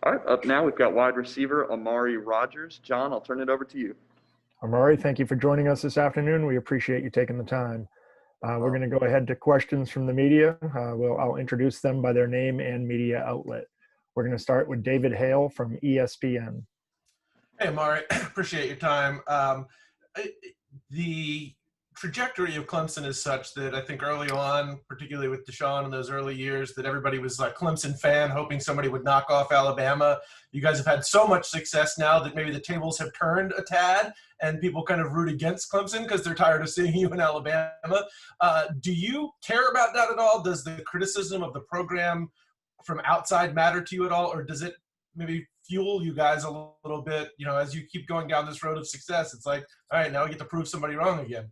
All right, up now we've got wide receiver Amari Rodgers. John, I'll turn it over to you. Amari, thank you for joining us this afternoon. We appreciate you taking the time. We're going to go ahead to questions from the media. I'll introduce them by their name and media outlet. We're going to start with David Hale from ESPN. Hey, Amari, appreciate your time. The trajectory of Clemson is such that I think early on, particularly with Deshaun in those early years, that everybody was like Clemson fan, hoping somebody would knock off Alabama. You guys have had so much success now that maybe the tables have turned a tad and people kind of root against Clemson because they're tired of seeing you in Alabama. Do you care about that at all? Does the criticism of the program from outside matter to you at all, or does it maybe fuel you guys a little bit, as you keep going down this road of success? It's like, all right, now we get to prove somebody wrong again.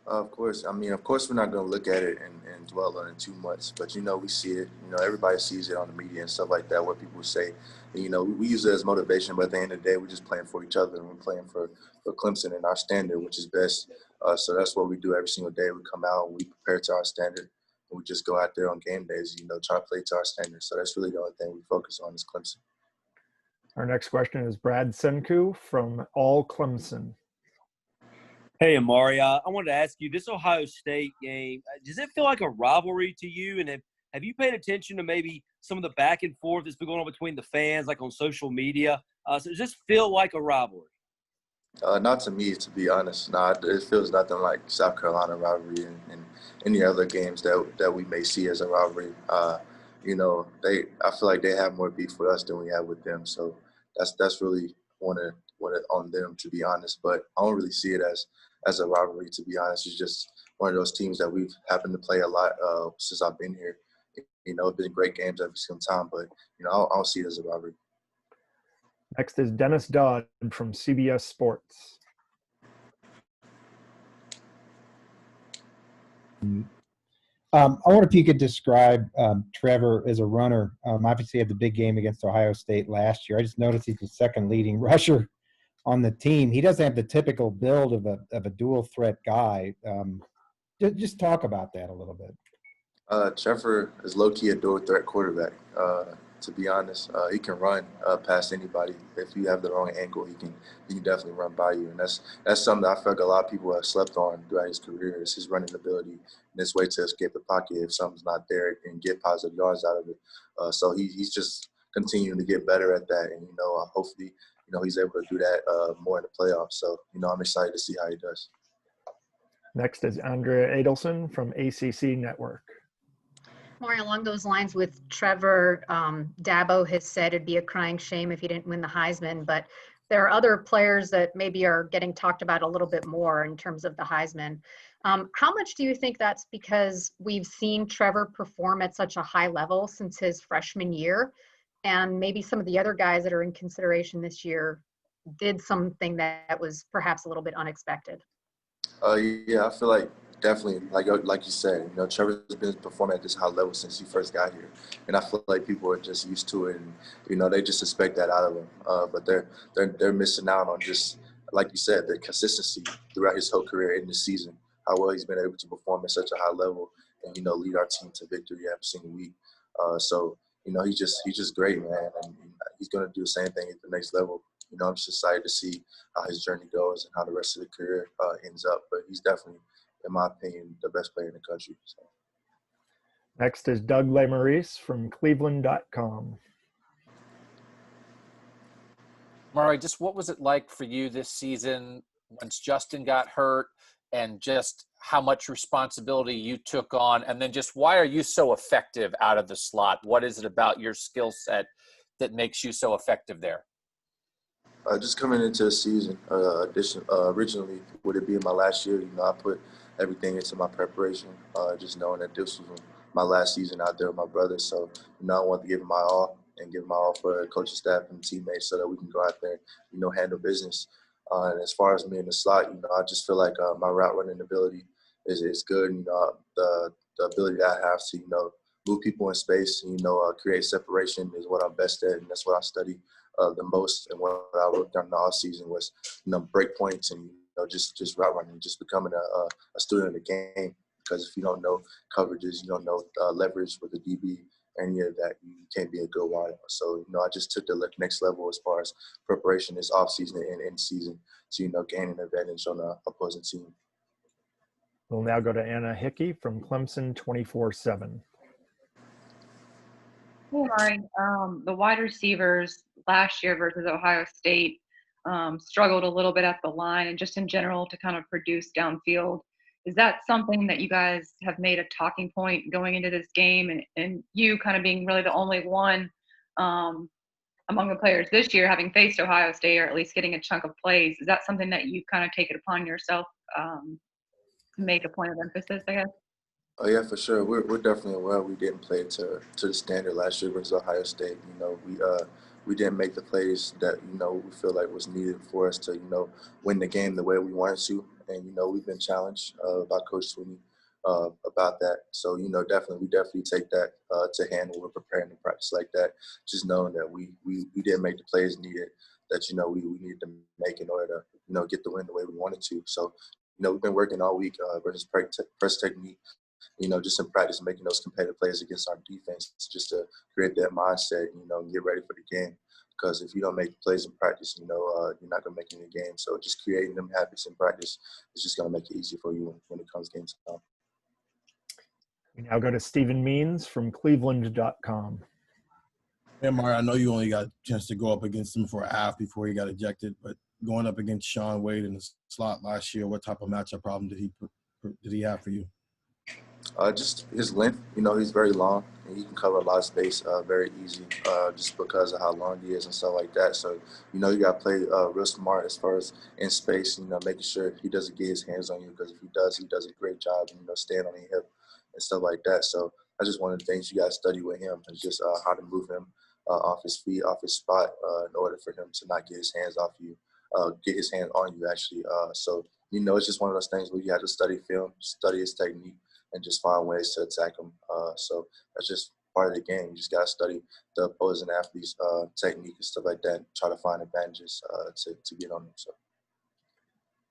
Of course. Of course we're not going to look at it and dwell on it too much. But, we see it. Everybody sees it on the media and stuff like that, what people say. And, we use it as motivation. But at the end of the day, we're just playing for each other. And we're playing for Clemson and our standard, which is best. So that's what we do every single day. We come out and we prepare to our standard. And we just go out there on game days, try to play to our standard. So that's really the only thing we focus on is Clemson. Our next question is Brad Senku from All Clemson. Hey, Amari, I wanted to ask you, this Ohio State game, does it feel like a rivalry to you? And have you paid attention to maybe some of the back and forth that's been going on between the fans, like on social media? So does this feel like a rivalry? Not to me, to be honest. It feels nothing like South Carolina rivalry and any other games that we may see as a rivalry. I feel like they have more beef with us than we have with them. So that's really on them, to be honest. But I don't really see it as a rivalry, to be honest. It's just one of those teams that we've happened to play a lot since I've been here. It's been great games every single time, but I don't see it as a rivalry. Next is Dennis Dodd from CBS Sports. I wonder if you could describe Trevor as a runner. Obviously, he had the big game against Ohio State last year. I just noticed he's the second leading rusher on the team. He doesn't have the typical build of a dual threat guy. Just talk about that a little bit. Trevor is low-key a dual threat quarterback. To be honest, he can run past anybody. If you have the wrong angle, he can definitely run by you. And that's something that I feel like a lot of people have slept on throughout his career is his running ability and his way to escape the pocket if something's not there and get positive yards out of it. So he's just continuing to get better at that. And, hopefully, he's able to do that more in the playoffs. So, I'm excited to see how he does. Next is Andrea Adelson from ACC Network. More along those lines with Trevor, Dabo has said it'd be a crying shame if he didn't win the Heisman, but there are other players that maybe are getting talked about a little bit more in terms of the Heisman. How much do you think that's because we've seen Trevor perform at such a high level since his freshman year, and maybe some of the other guys that are in consideration this year did something that was perhaps a little bit unexpected? Yeah, I feel like definitely, like you said, Trevor's been performing at this high level since he first got here, and I feel like people are just used to it, and they just expect that out of him. But they're missing out on just, like you said, the consistency throughout his whole career in this season. How well he's been able to perform at such a high level, and lead our team to victory every single week. So he's just great, man, and he's gonna do the same thing at the next level. I'm just excited to see how his journey goes and how the rest of the career ends up. But he's definitely, in my opinion, the best player in the country. So. Next is Doug Lesmerises from cleveland.com. Murray, just what was it like for you this season once Justin got hurt, and just how much responsibility you took on? And then just why are you so effective out of the slot? What is it about your skill set that makes you so effective there? Just coming into the season, originally, with it being my last year, I put everything into my preparation, just knowing that this was my last season out there with my brothers. So, I want to give it my all and give my all for the coaching staff and teammates so that we can go out there, handle business. And as far as me in the slot, I just feel like my route running ability is good. The ability that I have to, move people in space and, create separation is what I'm best at, and that's what I study the most. And what I worked on all season was, break points and, just route running, just becoming a student of the game. Because if you don't know coverages, you don't know leverage with the DB, any of that, you can't be a good wide. So, I just took the next level as far as preparation this offseason and in season to, gain an advantage on the opposing team. We'll now go to Anna Hickey from Clemson 24/7. Hey, Amari. The wide receivers last year versus Ohio State struggled a little bit at the line and just in general to kind of produce downfield. Is that something that you guys have made a talking point going into this game, and you kind of being really the only one among the players this year having faced Ohio State, or at least getting a chunk of plays? Is that something that you kind of take it upon yourself to make a point of emphasis, I guess? Oh yeah, for sure. We're definitely aware we didn't play to the standard last year versus Ohio State. We didn't make the plays that we feel like was needed for us to win the game the way we wanted to. And we've been challenged by Coach Sweeney about that. So we definitely take that to hand when we're preparing to practice like that. Just knowing that we didn't make the plays needed that we needed to make in order to get the win the way we wanted to. So we've been working all week versus press technique. Just in practice, making those competitive plays against our defense, just to create that mindset, and get ready for the game. Because if you don't make plays in practice, you're not going to make it in the game. So just creating them habits in practice is just going to make it easier for you when it comes game time. We now go to Stephen Means from cleveland.com. Hey, Amari, I know you only got a chance to go up against him for a half before he got ejected, but going up against Shaun Wade in the slot last year, what type of matchup problem did he have for you? Just his length. He's very long and he can cover a lot of space very easy just because of how long he is and stuff like that. So, you got to play real smart as far as in space, making sure he doesn't get his hands on you, because if he does a great job, staying on the hip and stuff like that. So that's just one of the things you got to study with him, is just how to move him off his feet, off his spot in order for him to not get his hands off you, get his hands on you actually. So, it's just one of those things where you have to study film, study his technique, and just find ways to attack them. So that's just part of the game. You just got to study the opposing athletes' technique and stuff like that, and try to find advantages to get on them. So.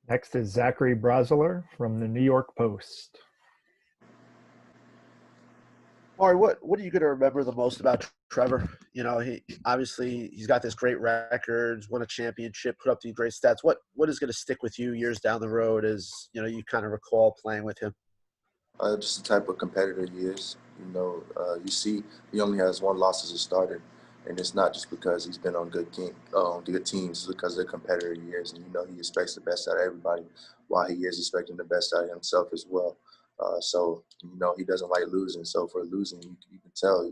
Next is Zachary Brasler from the New York Post. Maury, what are you going to remember the most about Trevor? He's got this great records, won a championship, put up these great stats. What is going to stick with you years down the road as you kind of recall playing with him? Just the type of competitor he is. You see he only has one loss as a starter, and it's not just because he's been on good teams. It's because of the competitor he is, and he expects the best out of everybody, while he is expecting the best out of himself as well. So he doesn't like losing. So for losing, you can tell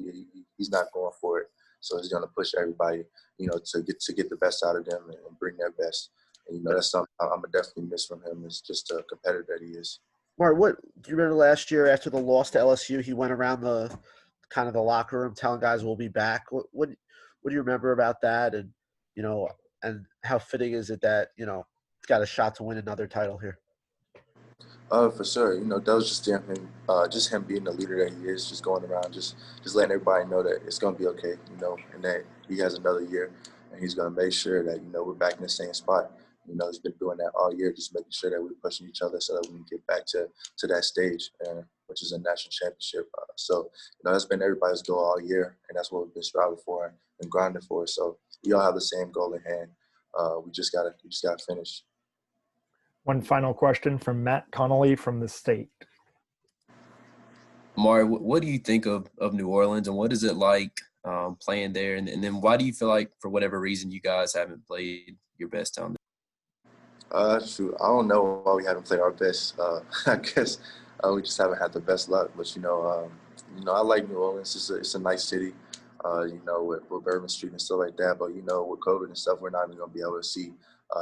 he's not going for it. So he's going to push everybody, to get the best out of them and bring their best. And that's something I'm gonna definitely miss from him. Is just a competitor that he is. Mark, what do you remember last year after the loss to LSU? He went around the locker room telling guys we'll be back. What do you remember about that? And and how fitting is it that he's got a shot to win another title here? For sure. That was just him being the leader that he is, just going around, just letting everybody know that it's gonna be okay, and that he has another year, and he's gonna make sure that we're back in the same spot. He's been doing that all year, just making sure that we're pushing each other so that we can get back to that stage, which is a national championship. So, that's been everybody's goal all year, and that's what we've been striving for and grinding for. So we all have the same goal in hand. We just gotta finish. One final question from Matt Connolly from The State. Amari, what do you think of New Orleans, and what is it like playing there? And then why do you feel like, for whatever reason, you guys haven't played your best time? Shoot, I don't know why we haven't played our best. I guess we just haven't had the best luck. But I like New Orleans. It's a nice city. With Bourbon Street and stuff like that. But with COVID and stuff, we're not even gonna be able to see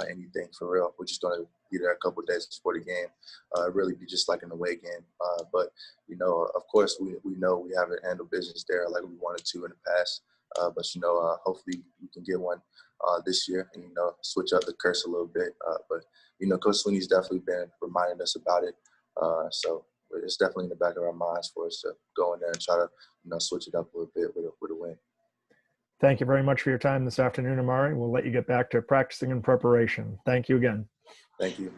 anything for real. We're just gonna be there a couple of days before the game. Really be just like an away game. But of course, we know we haven't handled business there like we wanted to in the past. But hopefully we can get one this year and switch up the curse a little bit. But Coach Sweeney's definitely been reminding us about it. So it's definitely in the back of our minds for us to go in there and try to switch it up a little bit with a win. Thank you very much for your time this afternoon, Amari. We'll let you get back to practicing and preparation. Thank you again. Thank you.